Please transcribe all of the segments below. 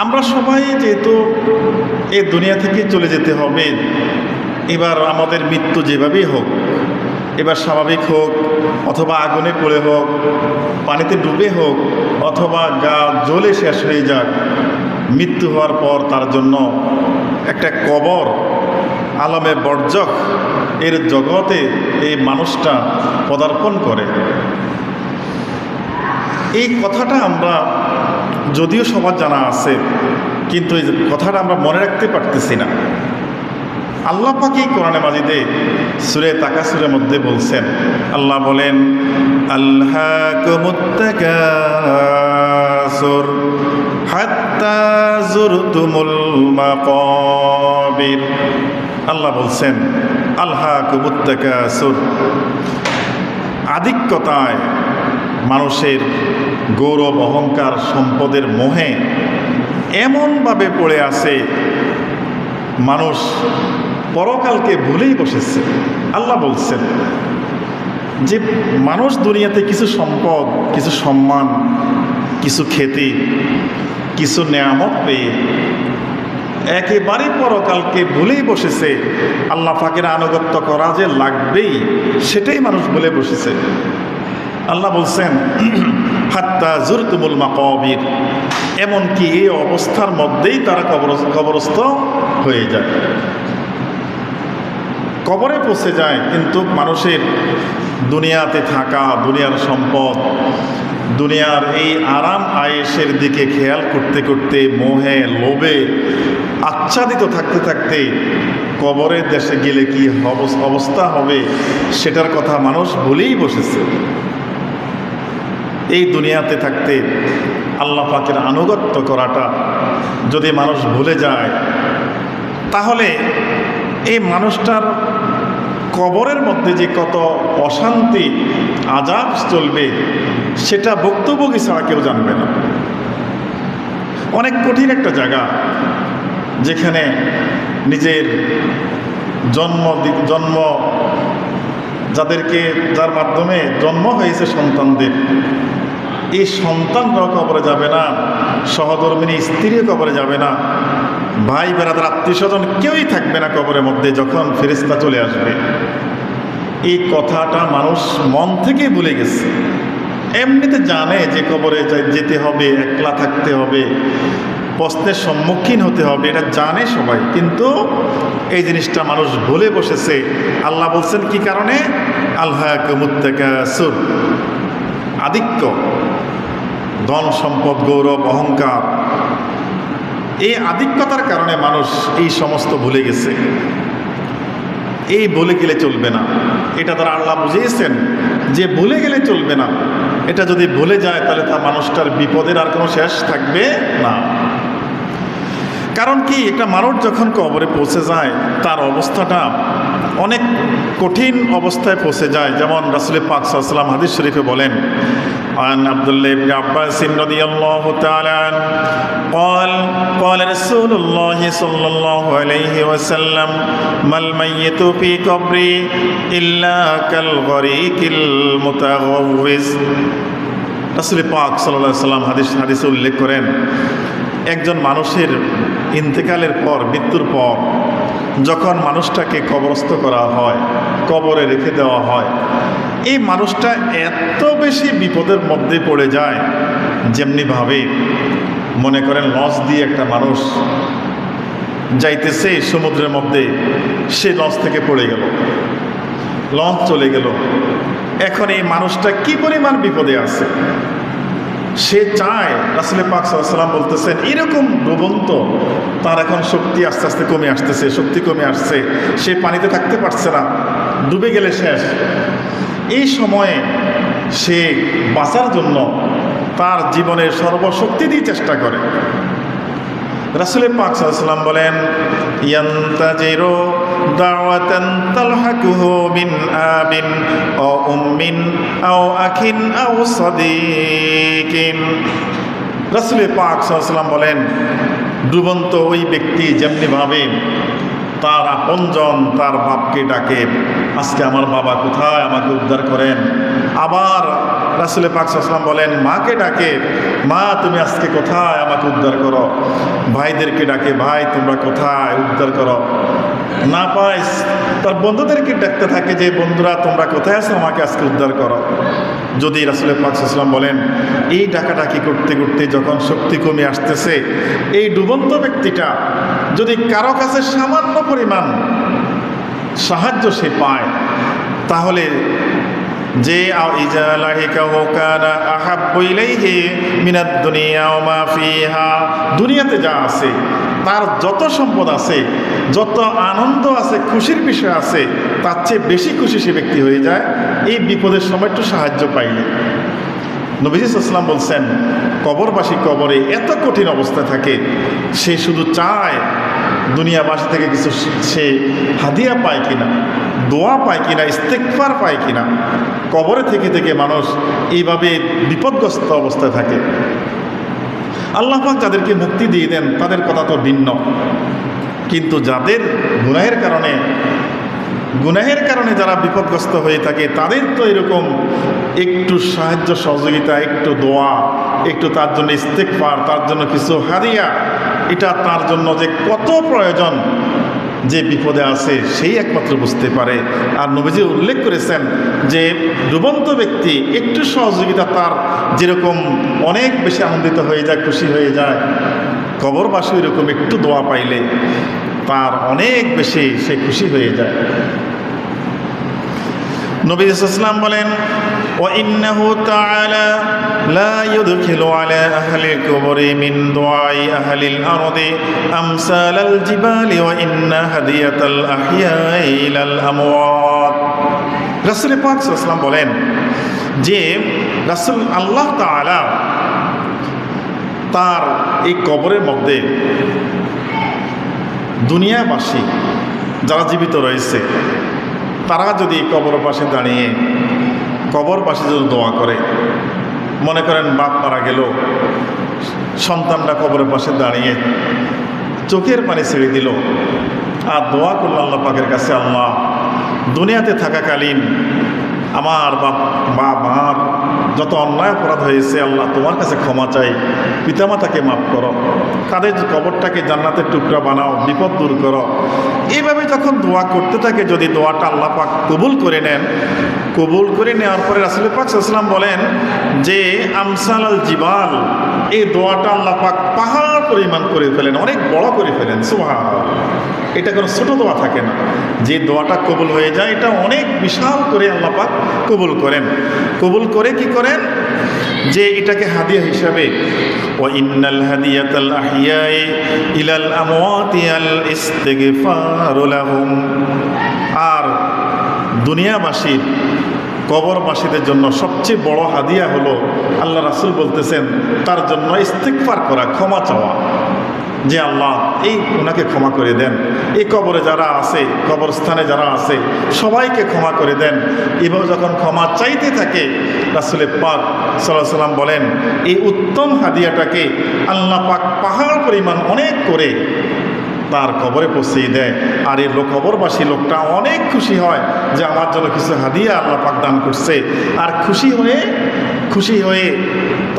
আমরা সবাই যেহেতু এই দুনিয়া থেকে চলে যেতে হবে, এবার আমাদের মৃত্যু যেভাবেই হোক, এবার স্বাভাবিক হোক অথবা আগুনে পড়ে হোক, পানিতে ডুবে হোক অথবা গা জ্বলে শেষ হয়ে যাক, মৃত্যু হওয়ার পর তার জন্য একটা কবর আলমে বরজখ এর জগতে এই মানুষটা পদার্পণ করে। এই কথাটা আমরা যদিও সবার জানা আছে, কিন্তু এই কথাটা আমরা মনে রাখতে পারতেছি না। আল্লাহ পাক এই কোরআনে মাজিদে সূরা তাকাসুরের মধ্যে বলছেন, আল্লাহ বলেন আল্লাকুমুত তাকাসুর হাত্তা যুরতুমুল মাকাবির। আল্লাহ বলছেন আল্লাকুমুত তাকাসুর, আধিক্যতায় মানুষের গৌরব অহংকার সম্পদের মোহে এমনভাবে পড়ে আছে, মানুষ পরকালকে ভুলেই বসেছে। আল্লাহ বলছেন যে মানুষ দুনিয়াতে কিছু সম্পদ, কিছু সম্মান, কিছু খ্যাতি, কিছু নেয়ামত পেয়ে একেবারে পরকালকে ভুলেই বসেছে। আল্লাহ পাকের আনুগত্য করা যে লাগবেই, সেটাই মানুষ ভুলে বসেছে। আল্লাহ বলছেন হাত্তা যুরতুমুল মাকাবির, এমনকি এই অবস্থার মধ্যেই তারা কবরস্থ হয়ে যায়, কবরে পৌঁছে যায়। কিন্তু মানুষের দুনিয়াতে থাকা, দুনিয়ার সম্পদ, দুনিয়ার এই আরাম আয়েশের দিকে খেয়াল করতে করতে মোহে লোভে আচ্ছাদিত থাকতে থাকতে কবরের দেশে গেলে কি অবস্থা হবে সেটার কথা মানুষ ভুলেই বসেছে। এই দুনিয়াতে থাকতে আল্লাহ পাকের আনুগত্য করাটা যদি মানুষ ভুলে যায়, তাহলে এই মানুষটার কবরের মধ্যে যে কত অশান্তি আযাব চলবে সেটা ভুক্তভোগী ছাড়া কেউ জানবে না। অনেক কঠিন একটা জায়গা, যেখানে নিজের জন্ম যার মাধ্যমে জন্ম হয়েছে সন্তানদের, এই সন্তানরাও কবরে যাবে না, সহধর্মিনী স্ত্রীও কবরে যাবে না, ভাই বেড়াদার আত্মীয় স্বজন কেউই থাকবে না কবরের মধ্যে যখন ফেরেশতা চলে আসবে। এই কথাটা মানুষ মন থেকে ভুলে গেছে। এমনিতে জানে যে কবরে যেতে হবে, একলা থাকতে হবে, প্রশ্নের সম্মুখীন হতে হবে, এটা জানে সবাই, কিন্তু এই জিনিসটা মানুষ ভুলে বসেছে। আল্লাহ বলছেন কি কারণে? আল্লাকুমুত তাকাসুর, আধিক্য, ধন সম্পদ, গৌরব, অহংকার, এই আধিক্যতার কারণে মানুষ এই সমস্ত ভুলে গেছে। এই ভুলে গেলে চলবে না, এটা তারা আল্লাহ বুঝিয়েছেন যে ভুলে গেলে চলবে না। এটা যদি ভুলে যায় তাহলে তার মানুষটার বিপদের আর কোনো শেষ থাকবে না। কারণ কি, একটা মানুষ যখন কবরে পৌঁছে যায় তার অবস্থাটা অনেক কঠিন অবস্থায় পৌঁছে যায়। যেমন রাসূল পাক সাল্লাল্লাহু আলাইহি ওয়াসাল্লাম হাদিস শরীফে বলেন, عن عبد الله بن عباس رضي الله تعالى عنه قال رسول الله صلى الله عليه وسلم ما الميت في قبري إلا كالغريق المتغوز। রাসূল পাক সাল্লাল্লাহু আলাইহি ওয়াসাল্লাম হাদিসে উল্লেখ করেন, একজন মানুষের ইন্তেকালের পর, মৃত্যুর পর যখন মানুষটাকে কবরস্থ করা হয়, কবরে রেখে দেওয়া হয়, এই মানুষটা এত বেশি বিপদের মধ্যে পড়ে যায়, যেমনিভাবে মনে করেন লঞ্চ দিয়ে একটা মানুষ যাইতেছে সমুদ্রের মধ্যে, সে লঞ্চ থেকে পড়ে গেল, লঞ্চ চলে গেল। এখন এই মানুষটা কি পরিমাণ বিপদে আছে, সে চায়, রাসূল পাক সাল্লাল্লাহু আলাইহি ওয়াসাল্লাম বলতেছেন এরকম ডুবন্ত, তার এখন শক্তি আস্তে আস্তে কমে আসতেছে, শক্তি কমে আসছে, সে পানিতে থাকতে পারছে না, ডুবে গেলে শেষ। এই সময়ে সে বাঁচার জন্য তার জীবনের সর্বশক্তি দিয়ে চেষ্টা করে। রাসূল পাক সাল্লাল্লাহু আলাইহি ওয়াসাল্লাম বলেন ইয়ান্তাজিরু দাওয়াতান তালহাকুহু মিন আবিন আও উম্মিন আও আখিন আও সাদীকিন। রাসূল পাক সাল্লাল্লাহু আলাইহি ওয়াসাল্লাম বলেন, ডুবন্ত ওই ব্যক্তি যেমনিভাবে তার আপনজন তার বাপকে ডাকে, আজকে আমার বাবা কোথায়, আমাকে উদ্ধার করেন, আবার রাসূল পাক সাল্লাল্লাহু আলাইহি ওয়াসাল্লাম বলেন, মাকে ডাকে, মা তুমি আজকে কোথায়, আমাকে উদ্ধার করো। ভাইদেরকে ডাকে, ভাই তোমরা কোথায়, উদ্ধার করো। না পায় তার বন্ধুদেরকে ডাকতে থাকে যে বন্ধুরা তোমরা কোথায় আছো, আমাকে আজকে উদ্ধার করো। যদি রাসূল পাক সাল্লাল্লাহু আলাইহি ওয়াসাল্লাম বলেন, এই ডাকাডাকি করতে করতে যখন শক্তি কমে আসতেছে, এই ডুবন্ত ব্যক্তিটা যদি কারো কাছে সামান্য পরিমাণ সাহায্য সে পায়, তাহলে যে দুনিয়াতে যা আছে, তার যত সম্পদ আছে, যত আনন্দ আছে, খুশির বিষয় আছে, তার চেয়ে বেশি খুশি সে ব্যক্তি হয়ে যায় এই বিপদের সময় একটু সাহায্য পাইলে। নবীজি সাল্লাল্লাহু আলাইহি ওয়াসাল্লাম বলছেন, কবরবাসী কবরে এত কঠিন অবস্থায় থাকে, সে শুধু চায় দুনিয়াবাসী থেকে কিছু সে হাদিয়া পায় কিনা, দোয়া পায় কিনা, ইস্তেগফার পায় কিনা। কবরে থেকে থেকে মানুষ এইভাবে বিপদগ্রস্ত অবস্থায় থাকে। আল্লাহ পাক যাদেরকে মুক্তি দিয়ে দেন তাদের কথা তো ভিন্ন, কিন্তু যাদের গুনাহের কারণে যারা বিপদগ্রস্ত হয়ে থাকে, তাদের তো এরকম একটু সাহায্য সহযোগিতা, একটু দোয়া, একটু তার জন্য ইস্তেগফার, তার জন্য কিছু হাদিয়া, এটা তার জন্য যে কত প্রয়োজন, যে বিপদে আছে সেই একমাত্র বুঝতে পারে। আর নবীজি উল্লেখ করেছেন যে ডুবন্ত ব্যক্তি একটু সহযোগিতা তার যেরকম অনেক বেশি আনন্দিত হয়ে যায়, খুশি হয়ে যায়, কবরবাসী এরকম একটু দোয়া পাইলে তার অনেক বেশি সে খুশি হয়ে যায়। নবী সাল্লাল্লাহু আলাইহি ওয়াসাল্লাম বলেন, وَإِنَّهُ تَعَالَى لَا يُدْخِلُ عَلَى أَهْلِ الْقُبُورِ مِنْ دُعَاءِ أَهْلِ الْأَرْضِ أَمْثَالَ الْجِبَالِ وَإِنَّ هَدِيَةَ الْأَحْيَاءِ إِلَى الْأَمْوَاتِ। রাসূল পাক সাল্লাল্লাহু আলাইহি ওয়াসাল্লাম বলেন যে রাসূল আল্লাহ তাআলা তার এই কবরের মধ্যে দুনিয়াবাসী যারা জীবিত রয়েছে, তারা যদি কবর পাশে দাঁড়িয়ে কবরবাসী যদি দোয়া করে, মনে করেন বাপ মারা গেল, সন্তানরা কবরের পাশে দাঁড়িয়ে চোখের পানি ছেড়ে দিল আর দোয়া করল আল্লাহ পাকের কাছে, আল্লাহ দুনিয়াতে থাকাকালীন আমার মার যত অন্যায় অপরাধ হয়েছে, আল্লাহ তোমার কাছে ক্ষমা চাই, পিতামাতাকে মাফ করো, তাদের কবরটাকে জান্নাতের টুকরা বানাও, বিপদ দূর করো। এইভাবে যখন দোয়া করতে থাকে, যদি দোয়াটা আল্লাহ পাক কবুল করে নেন, কবুল করে নেওয়ার পরে রাসূল পাক সাল্লাল্লাহু আলাইহি ওয়াসাল্লাম বলেন যে আমসালাল জিবাল, এই দোয়াটা আল্লাহ পাক পাহাড় পরিমাণ করে ফেলেন, অনেক বড় করে ফেলেন। সুবহানাল্লাহ, এটা কোনো ছোট দোয়া থাকে না, যে দোয়াটা কবুল হয়ে যায় এটা অনেক বিশাল করে আল্লাহ পাক কবুল করেন। কবুল করে কি করেন, যে এটাকে হাদিয়া হিসাবে, ওয়া ইন্নাল হাদিয়াতাল আহইয়াই ইলাল আমওয়াতি আল ইস্তিগফারু লাহুম, আর দুনিয়াবাসীর কবরবাসীদের জন্য সবচেয়ে বড় হাদিয়া হলো, আল্লাহ রাসূল বলতেছেন, তার জন্য ইস্তিগফার করা, ক্ষমা চাওয়া, যে আল্লাহ এই ওনাকে ক্ষমা করে দেন, এই কবরে যারা আছে, কবরস্থানে যারা আছে সবাইকে ক্ষমা করে দেন। এভাবে যখন ক্ষমা চাইতে থাকে, রাসূল পাক সাল্লাল্লাহু আলাইহি ওয়াসাল্লাম বলেন এই উত্তম হাদিয়াটাকে আল্লাহ পাক পাহাড় পরিমাণ অনেক করে তার কবরে পৌঁছিয়ে দেয়। আর এই কবরবাসী লোকটা অনেক খুশি হয় যে আমার জন্য কিছু হাদিয়া আল্লাহ পাক দান করছে, আর খুশি হয়ে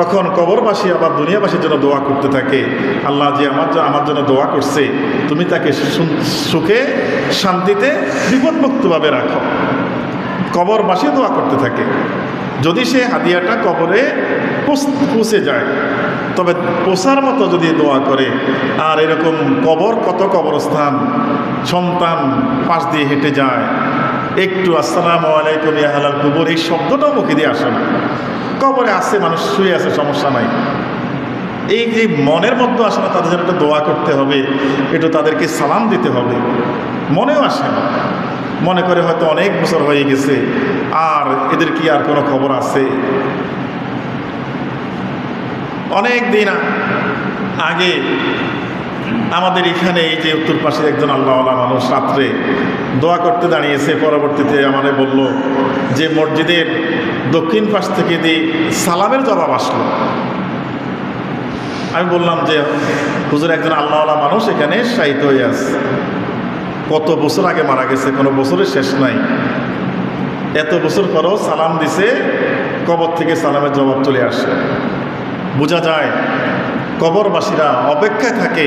তখন কবরবাসী আবার দুনিয়াবাসীর জন্য দোয়া করতে থাকে, আল্লাহ যে আমার জন্য দোয়া করছে, তুমি তাকে সুখে শান্তিতে বিপদমুক্তভাবে রাখো। কবরবাসী দোয়া করতে থাকে, যদি সে হাদিয়াটা কবরে পৌঁছে যায়, তবে পোষার মতো যদি দোয়া করে। আর এরকম কত কবরস্থান, সন্তান পাশ দিয়ে হেঁটে যায়, একটু আসসালামু আলাইকুম ইয়া আহলাল কুবুর এই শব্দটাও মুখে দিয়ে আসে না। কবরে আসছে, মানুষ শুয়ে আছে, সমস্যা নাই, এই যে মনের মধ্যে আসে না, তাদের জন্য একটা দোয়া করতে হবে, একটু তাদেরকে সালাম দিতে হবে, মনেও আসে না। মনে করে হয়তো অনেক বছর হয়ে গেছে, আর এদের কি আর কোনো খবর আছে। অনেক দিন আগে আমাদের এখানে এই যে উত্তর পাশে একজন আল্লাহওয়ালা মানুষ রাত্রে দোয়া করতে দাঁড়িয়েছে, পরবর্তীতে আমাদের বলল যে মসজিদের দক্ষিণ পাশ থেকে দিয়ে সালামের জবাব আসলো। আমি বললাম যে হুজুর, একজন আল্লাহওয়ালা মানুষ এখানে শায়িত হয়ে আছে, কত বছর আগে মারা গেছে, কোনো বছরের শেষ নাই, এত বছর পরও সালাম দিছে, কবর থেকে সালামের জবাব চলে আসে। বোঝা যায় কবরবাসীরা অপেক্ষায় থাকে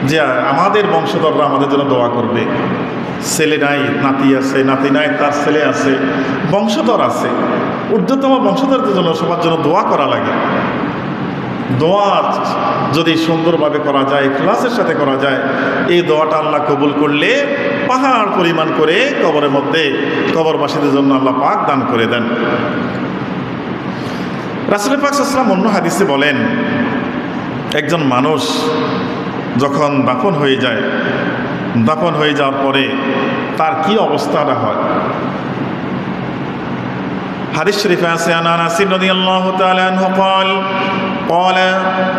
যে আমাদের বংশধররা আমাদের জন্য দোয়া করবে। ছেলে নাই, নাতি আছে, নাতি নাই, তার ছেলে আছে, বংশধর আছে। ঊর্ধ্বতম বংশধরদের জন্য সবার জন্য দোয়া করা লাগে। দোয়া যদি সুন্দরভাবে করা যায়, ইখলাসের সাথে করা যায়, এই দোয়াটা আল্লাহ কবুল করলে পাহাড় পরিমাণ করে কবরের মধ্যে কবরবাসীদের জন্য আল্লাহ পাক দান করে দেন। রাসূল পাক সাল্লাল্লাহু আলাইহি ওয়াসাল্লাম অন্য হাদিসে বলেন, একজন মানুষ যখন দাফন হয়ে যায়, দাফন হয়ে যাওয়ার পরে তার কি অবস্থাটা হয়। হাদিস শরীফে আছে, আনাস রাদিয়াল্লাহু তাআলা আনহু قال قال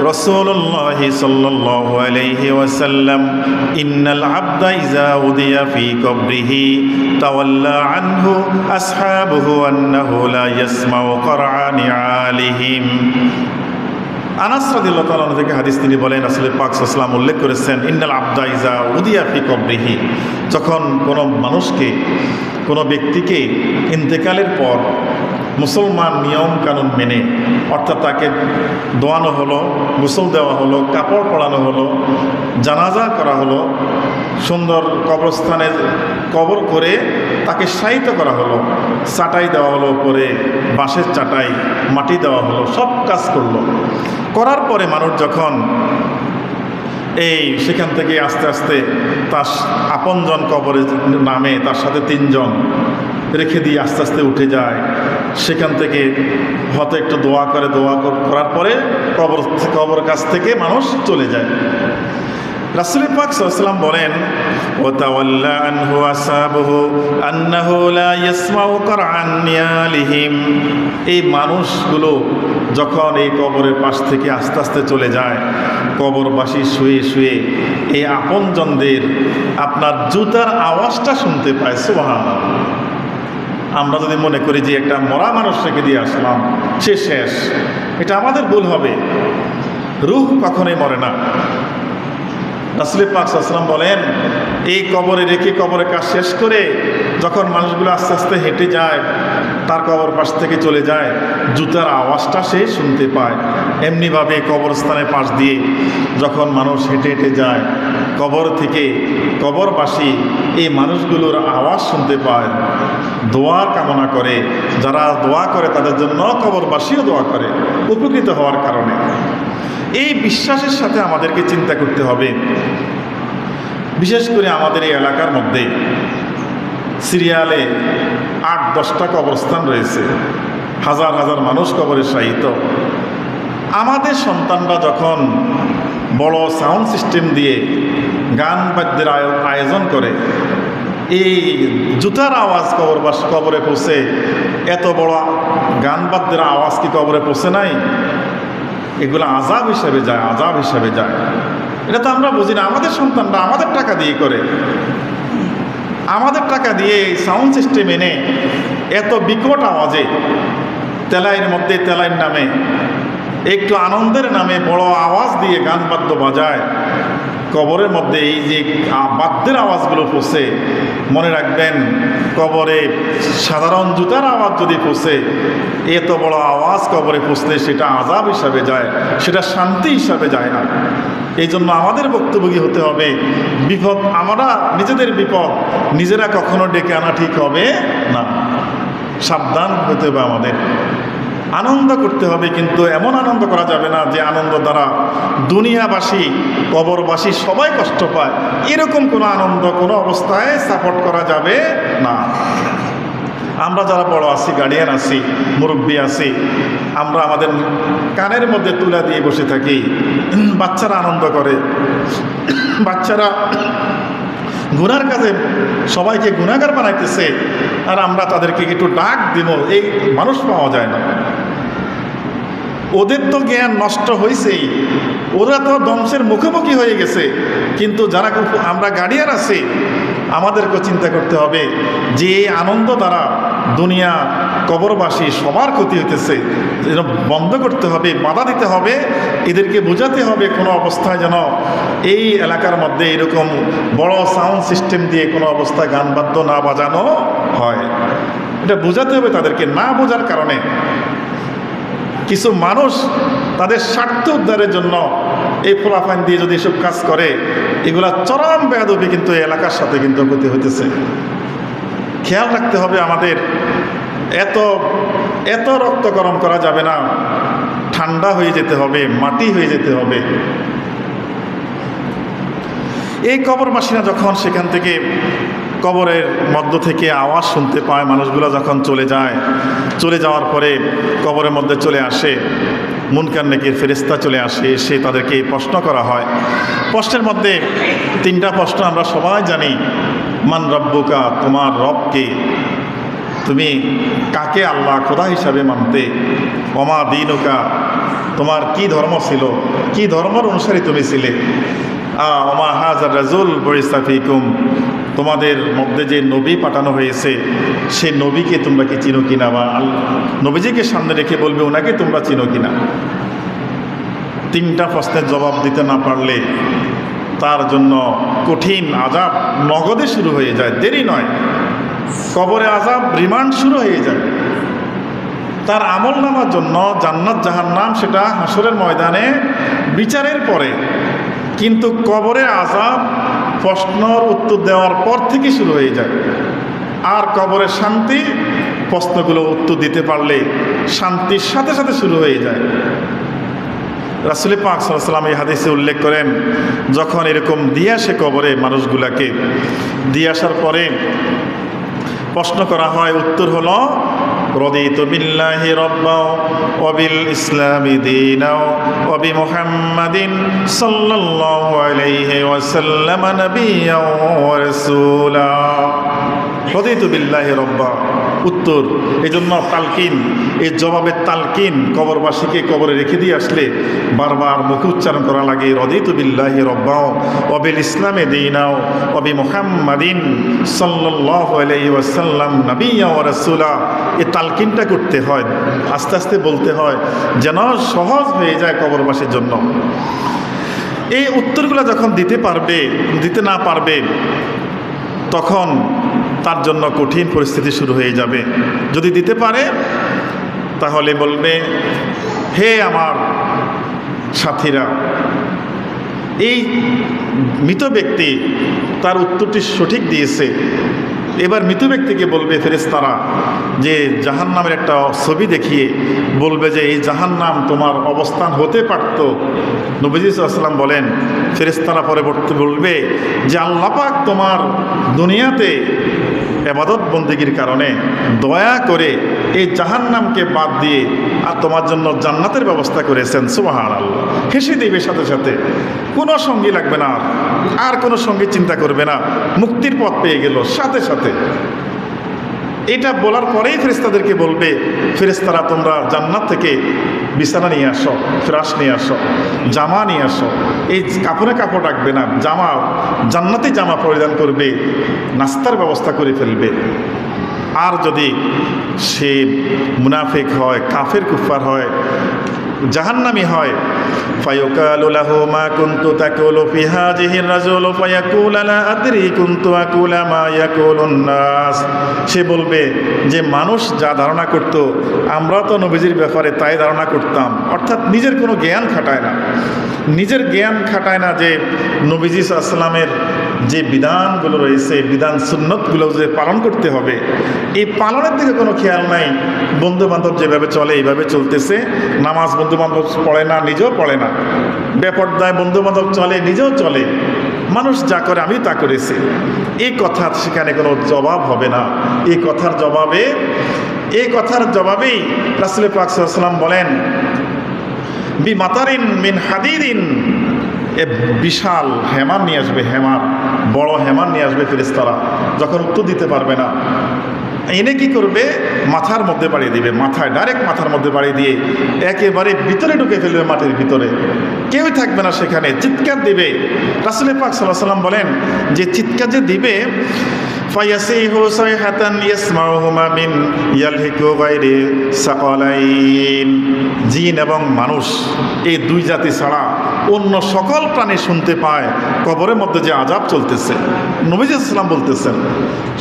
رسول الله صلى الله عليه وسلم إن العبد إذا أودي في قبره تولى عنه أصحابه أنه لا يسمع قرع نعالهم। আনাস রাদিয়াল্লাহু তাআলা থেকে হাদিস তিনি বলেন, রাসূল পাক সাল্লাল্লাহু আলাইহি ওয়াসাল্লাম উল্লেখ করেছেন, ইন্নাল আবদা ইযা উদিয়া ফি কবরিহি, যখন কোনো মানুষকে, কোনো ব্যক্তিকে ইন্তেকালের পর মুসলমান নিয়ম কানুন মেনে, অর্থাৎ তাকে দোয়ানো হলো, গোসল দেওয়া হলো, কাপড় পরানো হলো, জানাজা করা হলো, সুন্দর কবরস্থানে কবর করে তাকে শায়িত করা হলো, চাটাই দেওয়া হলো, উপরে বাঁশের চাটাই, মাটি দেওয়া হলো, সব কাজ করলো। করার পরে মানুষ যখন সেখান থেকে আস্তে আস্তে তার আপনজন কবরে নামে, তার সাথে তিনজন রেখে দিয়ে আস্তে আস্তে উঠে যায়, সেখান থেকে হয়তো একটু দোয়া করে, দোয়া করার পরে কবর কাছ থেকে মানুষ চলে যায়। রাসূল পাক সাল্লাল্লাহু আলাইহি ওয়াসাল্লাম বলেন, ওয়াতাওয়াল্লা আনহু আসহাবুহু আন্নাহু লা ইয়াসমাউ করআন নিয়ালিহিম, এই মানুষগুলো যখন এই কবরের পাশ থেকে আস্তে আস্তে চলে যায়, কবরবাসী শুয়ে শুয়ে এই আপনজনদের আপনার জুতার আওয়াজটা শুনতে পায়। সুবহানাল্লাহ। আমরা যদি মনে করি যে একটা মরা মানুষ রেখে দিয়ে আসলাম, সে শেষ, এটা আমাদের ভুল হবে। রূহ কখনোই মরে না। রাসূল পাক সাল্লাল্লাহু আলাইহি ওয়াসাল্লাম বলেন, এই কবরে রেখে কবরের কাজ শেষ করে যখন মানুষগুলো আস্তে আস্তে হেঁটে যায়, তার কবর পাশ থেকে চলে যায়, জুতার আওয়াজটা সে শুনতে পায়। এমনিভাবে কবরস্থানের পাশ দিয়ে যখন মানুষ হেঁটে হেঁটে যায়, কবর থেকে কবরবাসী এই মানুষগুলোর আওয়াজ শুনতে পায়, দোয়ার কামনা করে। যারা দোয়া করে তাদের জন্য কবরবাসীও দোয়া করে উপকৃত হওয়ার কারণে। এই বিশ্বাসের সাথে আমাদেরকে চিন্তা করতে হবে। বিশেষ করে আমাদের এই এলাকার মধ্যে সিরিয়ালে ৮-১০টা কবরস্থান রয়েছে, হাজার হাজার মানুষ কবরে শায়িত। আমাদের সন্তানরা যখন বড় সাউন্ড সিস্টেম দিয়ে গান বাদ্যের আয়োজন করে, এই জুতার আওয়াজ কবরে পৌঁছে, এত বড় গান বাদ্যের আওয়াজ কি কবরে পৌঁছে নাই? এগুলো আযাব হিসাবে যায়, আযাব হিসাবে যায়। এটা তো আমরা বুঝি না। আমাদের সন্তানরা আমাদের টাকা দিয়ে করে, আমাদের টাকা দিয়ে সাউন্ড সিস্টেম এনে এত বিকট আওয়াজে, তেলাইয়ের মধ্যে তেলাইয়ের নামে, একটু আনন্দের নামে বড় আওয়াজ দিয়ে গান বাদ্য বাজায়, কবরের মধ্যে এই যে বাদ্যের আওয়াজগুলো পৌঁছে। মনে রাখবেন, কবরে সাধারণ জুতার আওয়াজ যদি পৌঁছে, এত বড় আওয়াজ কবরে পৌঁছলে সেটা আযাব হিসাবে যায়, সেটা শান্তি হিসাবে যায় না। এই জন্য আমাদের বক্তব্য হতে হবে, বিপদ, আমরা নিজেদের বিপদ নিজেরা কখনো ডেকে আনা ঠিক হবে না। সাবধান হতে হবে আমাদের। আনন্দ করতে হবে, কিন্তু এমন আনন্দ করা যাবে না যে আনন্দ দ্বারা দুনিয়াবাসী, কবরবাসী সবাই কষ্ট পায়। এরকম কোনো আনন্দ কোনো অবস্থায় সাপোর্ট করা যাবে না। আমরা যারা বড় আছি, গার্ডিয়ান আছি, মুরব্বী আছি, আমরা আমাদের কানের মধ্যে তুলা দিয়ে বসে থাকি। বাচ্চারা আনন্দ করে, বাচ্চারা গুনার কাজে সবাইকে গুনাহগার বানাইতেছে, আর আমরা তাদেরকে একটু ডাক দিব, এই মানুষ পাওয়া যায় না। ওদের তো জ্ঞান নষ্ট হয়েছেই, ওরা তো ধ্বংসের মুখোমুখি হয়ে গেছে। কিন্তু যারা আমরা গার্ডিয়ান আছি, আমাদেরকে চিন্তা করতে হবে যে এই আনন্দ দ্বারা দুনিয়া, কবরবাসী সবার ক্ষতি হইতেছে, যেন বন্ধ করতে হবে, বাধা দিতে হবে, এদেরকে বোঝাতে হবে কোনো অবস্থায় যেন এই এলাকার মধ্যে এরকম বড় সাউন্ড সিস্টেম দিয়ে কোনো অবস্থায় গান বাদ্য না বাজানো হয়। এটা বোঝাতে হবে তাদেরকে। না বোঝার কারণে কিছু মানুষ তাদের স্বার্থ উদ্ধারের জন্য এই ফোলাফাইন দিয়ে যদি এসব কাজ করে, এগুলা চরম বেয়াদবি কিন্তু এই এলাকার সাথে কিন্তু ক্ষতি হইতেছে। খেয়াল রাখতে হবে আমাদের, এত এত রক্ত গরম করা যাবে না, ঠান্ডা হয়ে যেতে হবে, মাটি হয়ে যেতে হবে। এই কবরবাসীরা যখন সেখান থেকে কবরের মধ্য থেকে আওয়াজ শুনতে পায়, মানুষগুলো যখন চলে যাওয়ার পরে কবরের মধ্যে চলে আসে, মুনকার নেকির ফেরেশতা চলে আসে, এসে তাদেরকে প্রশ্ন করা হয়। প্রশ্নের মধ্যে 3টা প্রশ্ন আমরা সবাই জানি। মান রব্বুকা, তোমার রবকে, তুমি কাকে আল্লাহ খোদা হিসাবে মানতে? ওমা দীনুকা, তোমার কি ধর্ম ছিল, কি ধর্মের অনুসারী তুমি ছিলে? ওমা হাজার রাজুল বুইসা ফীকুম, তোমাদের মধ্যে যে নবী পাঠানো হয়েছে সেই নবীকে তোমরা কি চিনো কিনা, বা নবীজিকে সামনে রেখে বলবে ওনাকে তোমরা চিনো কিনা। 3টা প্রশ্নের জবাব দিতে না পারলে তার জন্য কঠিন আযাব নগদে শুরু হয়ে যায়, দেরি নয়। কবরে আযাব রিমান্ড শুরু হয়ে যায়। তার আমল নামার জন্য জান্নাত জাহান্নাম সেটা হাসরের ময়দানে বিচারের পরে, কিন্তু কবরে আযাব প্রশ্নর উত্তর দেওয়ার পর থেকে শুরু হয়ে যায়। আর কবরের শান্তি প্রশ্নগুলো উত্তর দিতে পারলে শান্তির সাথে সাথে শুরু হয়ে যায়। রাসূল পাক সাল্লাল্লাহু আলাইহি ওয়াসাল্লাম এই হাদিসে উল্লেখ করেন, যখন এরকম দিয়ে আসে কবরে মানুষগুলাকে, দিয়ে আসার পরে প্রশ্ন করা হয়, উত্তর হলো রদিতু বিল্লাহি রাব্বাও ওয়া বিল ইসলামি দীনাও ওয়া বিমুহাম্মাদিন সাল্লাল্লাহু আলাইহি ওয়াসাল্লাম নাবিয়্যাও ওয়া রাসূলা। রদিতু বিল্লাহি রাব্বা, উত্তর। এই জন্য তালকিন, এই জবাবের তালকিন কবরবাসীকে কবরে রেখে দিয়ে আসলে বারবার মুখে উচ্চারণ করা লাগে, রদিতু বিল্লাহি রাব্বাও ওয়া বিল ইসলামি দীনাও ওয়া বিমুহাম্মাদিন সাল্লাল্লাহু আলাইহি ওয়াসাল্লাম নাবিয়্যাও ওয়া রাসূলা। এই তালকিনটা করতে হয়, আস্তে আস্তে বলতে হয়, যেন সহজ হয়ে যায় কবরবাসীর জন্য। এই উত্তরগুলো যখন দিতে না পারবে তখন তার জন্য কঠিন পরিস্থিতি শুরু হয়ে যাবে। যদি দিতে পারে তাহলে বলবে, হে আমার সাথীরা, এই মৃত ব্যক্তি তার উত্তরটি সঠিক দিয়েছে। এবার মৃত ব্যক্তিকে বলবে ফেরেশতারা যে জাহান্নামের একটা ছবি দেখিয়ে বলবে যে এই জাহান্নাম তোমার অবস্থান হতে পারত। নবীজি সাল্লাল্লাহু আলাইহি ওয়াসাল্লাম বলেন, ফেরেশতারা পরবর্তী বলবে যে আল্লাহ পাক তোমার দুনিয়াতে ইবাদত বন্দেগীর কারণে দয়া করে এই জাহান্নামকে বাদ দিয়ে আর তোমার জন্য জান্নাতের ব্যবস্থা করেছেন। সুবহানাল্লাহ। হেসে দেবে সাথে সাথে, কোনো সঙ্গী লাগবে না, আর কোনো সঙ্গী চিন্তা করবে না, মুক্তির পথ পেয়ে গেল সাথে সাথে। এটা বলার পরেই ফেরেশতাদেরকে বলবে, ফেরেশতারা তোমরা জান্নাত থেকে বিছানা নিয়ে আসো, ফিরাশ নিয়ে আসো, জামা নিয়ে আসো। এই কাপড়ে কাপড় রাখবে না, জান্নাতি জামা পরিধান করবে, নাস্তার ব্যবস্থা করে ফেলবে। আর যদি সে মুনাফিক হয়, কাফের কুফার হয়, জাহান্নামী হয়, ফায়ুকালু লাহু মা কুনতু তাকুলু ফি হাযিহির রাজুলু ফায়াকুলু লা আদরি কুনতু আকুলু মা ইয়াকুলুন নাস। সে বলবে যে মানুষ যা ধারণা করত আমরা তো নবীজির ব্যাপারে তাই ধারণা করতাম, অর্থাৎ নিজের কোনো জ্ঞান খাটায় না, যে নবীজি সাল্লাল্লাহু আলাইহি ওয়াসাল্লামের যে বিধানগুলো রয়েছে, বিধান সুন্নতগুলো যে পালন করতে হবে, এই পালনের দিকে কোনো খেয়াল নাই। বন্ধু বান্ধব যেভাবে চলে এইভাবে চলতেছে, নামাজ বন্ধু বান্ধব পড়ে না, নিজেও পড়ে না, বেপরদায় বন্ধু বান্ধব চলে, নিজেও চলে, মানুষ যা করে আমি তা করেছি। এই কথা সেখানে কোনো জবাব হবে না। এই কথার জবাবেই রাসূল পাক সাল্লাল্লাহু আলাইহি ওয়াসাল্লাম বলেন, বিমাতারিন মিন হাদিদিন, এ বিশাল হেমার নিয়ে আসবে, বড় হেমার নিয়ে আসবে ফেরেশতারা। যখন উত্তর দিতে পারবে না, এনে কি করবে, মাথার মধ্যে বাড়িয়ে দিবে, ডাইরেক্ট মাথার মধ্যে বাড়িয়ে দিয়ে একেবারে ভিতরে ঢুকে ফেলবে, মাটির ভিতরে কেউই থাকবে না সেখানে। চিৎকার দিবে। রাসূল পাক সাল্লাল্লাহু আলাইহি ওয়াসাল্লাম বলেন যে চিৎকার যে দিবে, ফায়াসিহু সাইহাতান ইয়াসমাউহুমা মিন ইয়ালহিকু গায়রি সাকালাইন, জিন এবং মানুষ এই দুই জাতি ছাড়া অন্য সকল প্রাণী শুনতে পায় কবরের মধ্যে যে আযাব চলতেছে। নবী সাল্লাল্লাহু আলাইহি ওয়াসাল্লাম বলতেছেন।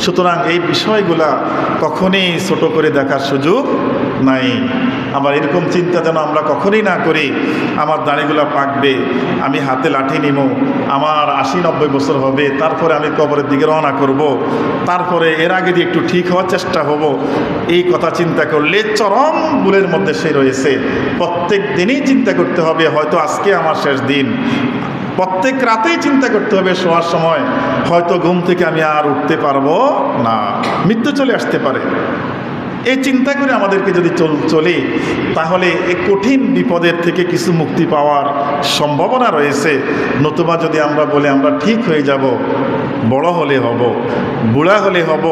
সুতরাং এই বিষয়গুলা কখনই ছোট করে দেখার সুযোগ নাই। আবার এরকম চিন্তা যেন আমরা কখনোই না করি আমার দাড়িগুলো পাকবে, আমি হাতে লাঠি নিব, আমার 80-90 বছর হবে, তারপরে আমি কবরের দিকে রওনা করব, তারপরে এর আগে দিয়ে একটু ঠিক হওয়ার চেষ্টা হব। এই কথা চিন্তা করলে চরম ভুলের মধ্যে সে রয়েছে। প্রত্যেক দিনই চিন্তা করতে হবে হয়তো আজকে আমার শেষ দিন। প্রত্যেক রাতেই চিন্তা করতে হবে শোয়ার সময় হয়তো ঘুম থেকে আমি আর উঠতে পারবো না, মৃত্যু চলে আসতে পারে। এই চিন্তা করে আমাদেরকে যদি চলে তাহলে এই কঠিন বিপদের থেকে কিছু মুক্তি পাওয়ার সম্ভাবনা রয়েছে। নতুবা যদি আমরা বলি আমরা ঠিক হয়ে যাব, বড় হলে হব, বুড়া হলে হব,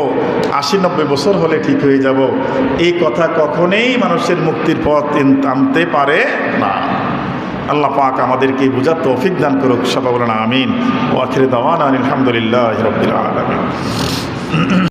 80-90 বছর হলে ঠিক হয়ে যাব, এই কথা কখনোই মানুষের মুক্তির পথ আনতে পারে না। আল্লাহ পাক আমাদেরকে বুঝার তৌফিক দান করুক। সবাই বলেন আমিন। ওয়া আখিরু দাওয়ানা আলহামদুলিল্লাহি রাব্বিল আলামিন।